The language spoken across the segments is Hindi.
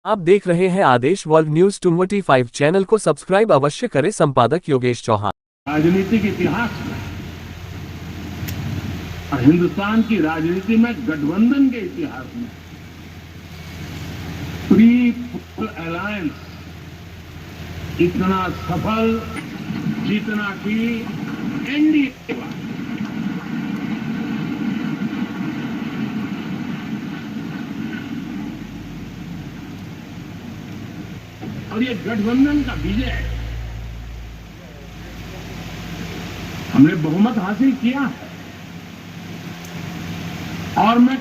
आप देख रहे हैं आदेश वर्ल्ड न्यूज 25 चैनल को सब्सक्राइब अवश्य करें। संपादक योगेश चौहान। राजनीतिक इतिहास में और हिंदुस्तान की राजनीति में गठबंधन के इतिहास में प्री पोल अलायंस इतना सफल जितना कि एनडीए। और ये गठबंधन का विजय, हमने बहुमत हासिल किया है। और मैं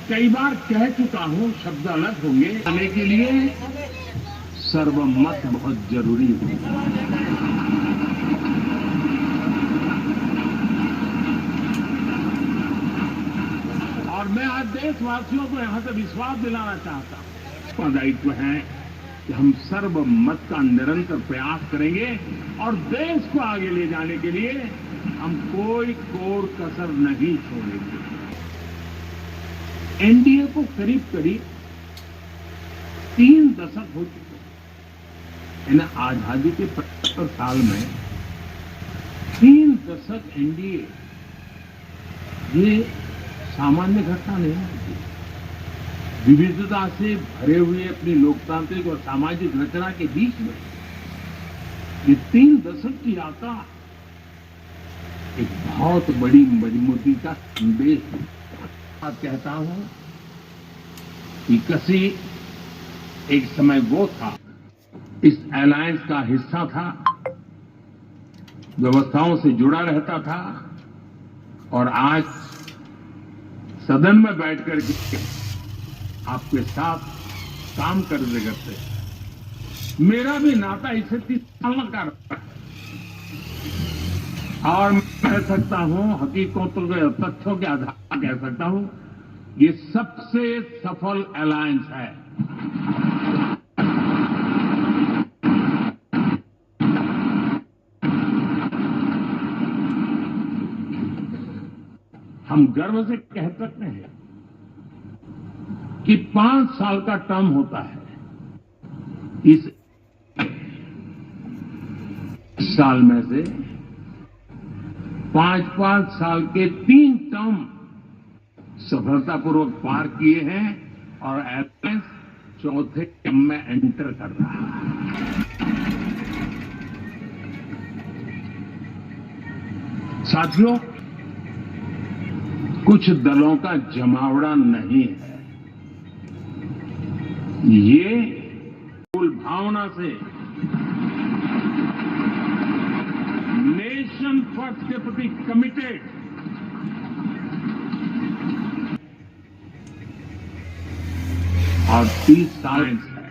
कई बार कह चुका हूं, शब्द अलग होंगे, आने के लिए सर्वमत बहुत जरूरी है। और मैं आज देशवासियों को यहां से विश्वास दिलाना चाहता हूं, दायित्व है कि हम सर्वमत का निरंतर प्रयास करेंगे और देश को आगे ले जाने के लिए हम कोई कोर कसर नहीं छोड़ेंगे। एनडीए को करीब करीब 3 दशक हो चुके हैं। आजादी के 75 साल में 3 दशक एनडीए, ये सामान्य घटना नहीं है। विविधता से भरे हुए अपनी लोकतांत्रिक और सामाजिक रचना के बीच में ये 3 दशक की यात्रा एक बहुत बड़ी मजबूती का संदेश है। मैं कहता हूं कि किसी एक समय वो था, इस अलायंस का हिस्सा था, व्यवस्थाओं से जुड़ा रहता था और आज सदन में बैठकर के आपके साथ काम करते करते मेरा भी नाता इससे 30 साल का रहा और मैं कह सकता हूं, हकीकतों के तथ्यों के आधार पर कह सकता हूं, ये सबसे सफल अलायंस है। हम गर्व से कह सकते हैं कि 5 साल का टर्म होता है। इस साल में से 5-5 साल के 3 टर्म सफलतापूर्वक पार किए हैं और अलायंस 4थे टर्म में एंटर कर रहा है। साथियों, कुछ दलों का जमावड़ा नहीं है। ये मूल भावना से नेशन फर्स्ट के प्रति कमिटेड और 30 साइंस है।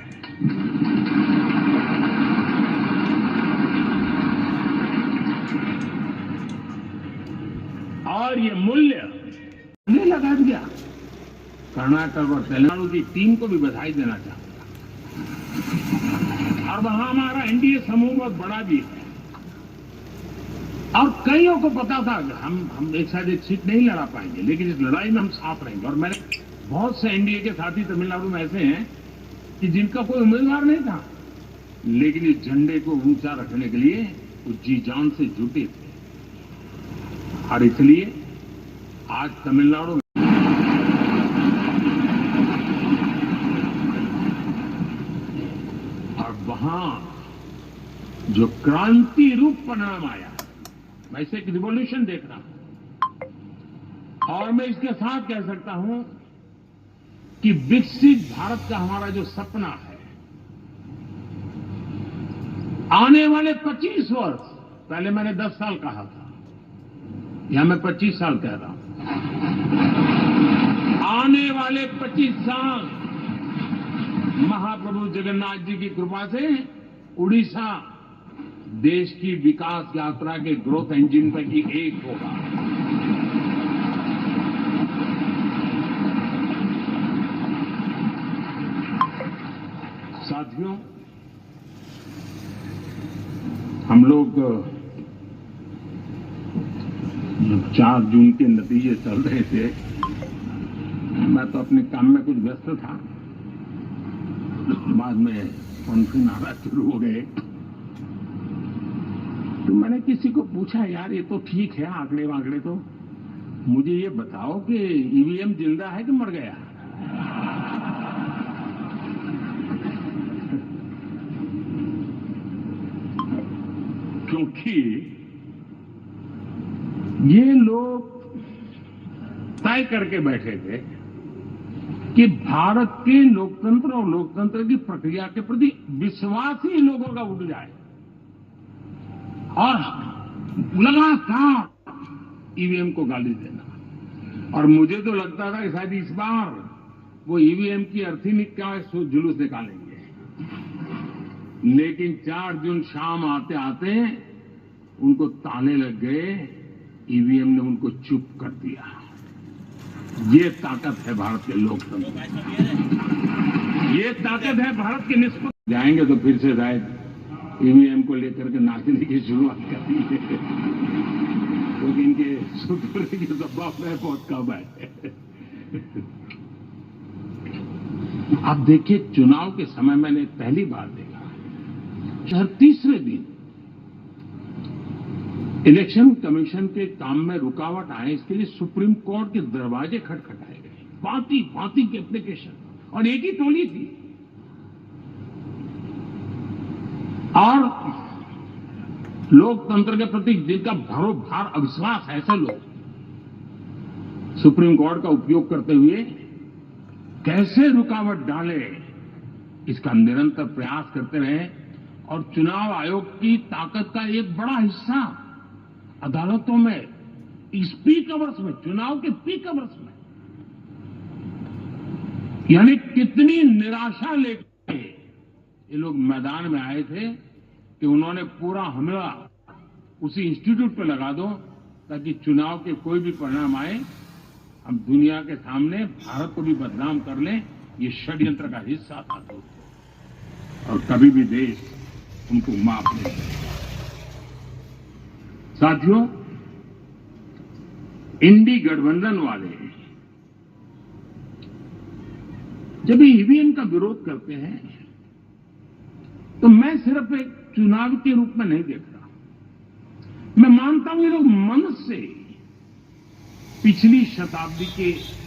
और ये मूल्य नहीं लगा दिया। कर्नाटक और तेलंगाना की टीम को भी बधाई देना चाहूंगा। और वहां हमारा एनडीए समूह बहुत बड़ा भी है और कईयों को पता था कि हम एक साथ एक सीट नहीं लड़ा पाएंगे, लेकिन इस लड़ाई में हम साथ रहेंगे। और मैंने बहुत से एनडीए के साथी तमिलनाडु में ऐसे हैं कि जिनका कोई उम्मीदवार नहीं था, लेकिन इस झंडे को ऊंचा रखने के लिए वो जी जान से जुटे थे। और इसलिए आज तमिलनाडु में वहां जो क्रांति रूप परिणाम आया, मैं इसे एक रिवॉल्यूशन देख रहा हूं। और मैं इसके साथ कह सकता हूं कि विकसित भारत का हमारा जो सपना है, आने वाले 25 वर्ष, पहले मैंने 10 साल कहा था, यहां मैं 25 साल कह रहा हूं। आने वाले 25 साल महाप्रभु जगन्नाथ जी की कृपा से उड़ीसा देश की विकास यात्रा के ग्रोथ इंजन पैकी एक होगा। साथियों, हम लोग 4 जून के नतीजे चल रहे थे, मैं तो अपने काम में कुछ व्यस्त था। बाद में कॉन्फ्रेंस आना शुरू हो गए। तो मैंने किसी को पूछा, यार ये तो ठीक है आंकड़े वांकड़े, तो मुझे ये बताओ कि ईवीएम जिंदा है कि मर गया? क्योंकि ये लोग तय करके बैठे थे कि भारत के लोकतंत्र और लोकतंत्र की प्रक्रिया के प्रति विश्वास ही लोगों का उठ जाए, और लगातार ईवीएम को गाली देना। और मुझे तो लगता था कि शायद इस बार वो ईवीएम की अर्थी का जुलूस निकालेंगे, लेकिन 4 जून शाम आते आते उनको ताले लग गए, ईवीएम ने उनको चुप कर दिया। ये ताकत है भारत के लोकतंत्र, ये ताकत है भारत के निष्पक्ष। जाएंगे तो फिर से शायद ईवीएम को लेकर के नाचने की शुरुआत करेंगे, क्योंकि इनके सुधरने की संभावना बहुत कम है। आप देखिए, चुनाव के समय मैंने पहली बार देखा हर तीसरे दिन इलेक्शन कमीशन के काम में रुकावट आए, इसके लिए सुप्रीम कोर्ट के दरवाजे खटखटाए गए, भांति भांति की एप्लीकेशन, और एक ही टोली थी। और लोकतंत्र के प्रति जिनका भरोभार अविश्वास है, ऐसे लोग सुप्रीम कोर्ट का उपयोग करते हुए कैसे रुकावट डाले, इसका निरंतर प्रयास करते रहे। और चुनाव आयोग की ताकत का एक बड़ा हिस्सा अदालतों में, इस पीक अवर्स में, चुनाव के पीक अवर्स में, यानी कितनी निराशा लेकर ये लोग मैदान में आए थे कि उन्होंने पूरा हमला उसी इंस्टीट्यूट पे लगा दो, ताकि चुनाव के कोई भी परिणाम आए हम दुनिया के सामने भारत को भी बदनाम कर लें। ये षड्यंत्र का हिस्सा था दोस्तों, और कभी भी देश उनको माफ नहीं करेगा। साथियों, इंडी गठबंधन वाले जब ईवीएम का विरोध करते हैं तो मैं सिर्फ एक चुनाव के रूप में नहीं देखता। मैं मानता हूं ये लोग मन से पिछली शताब्दी के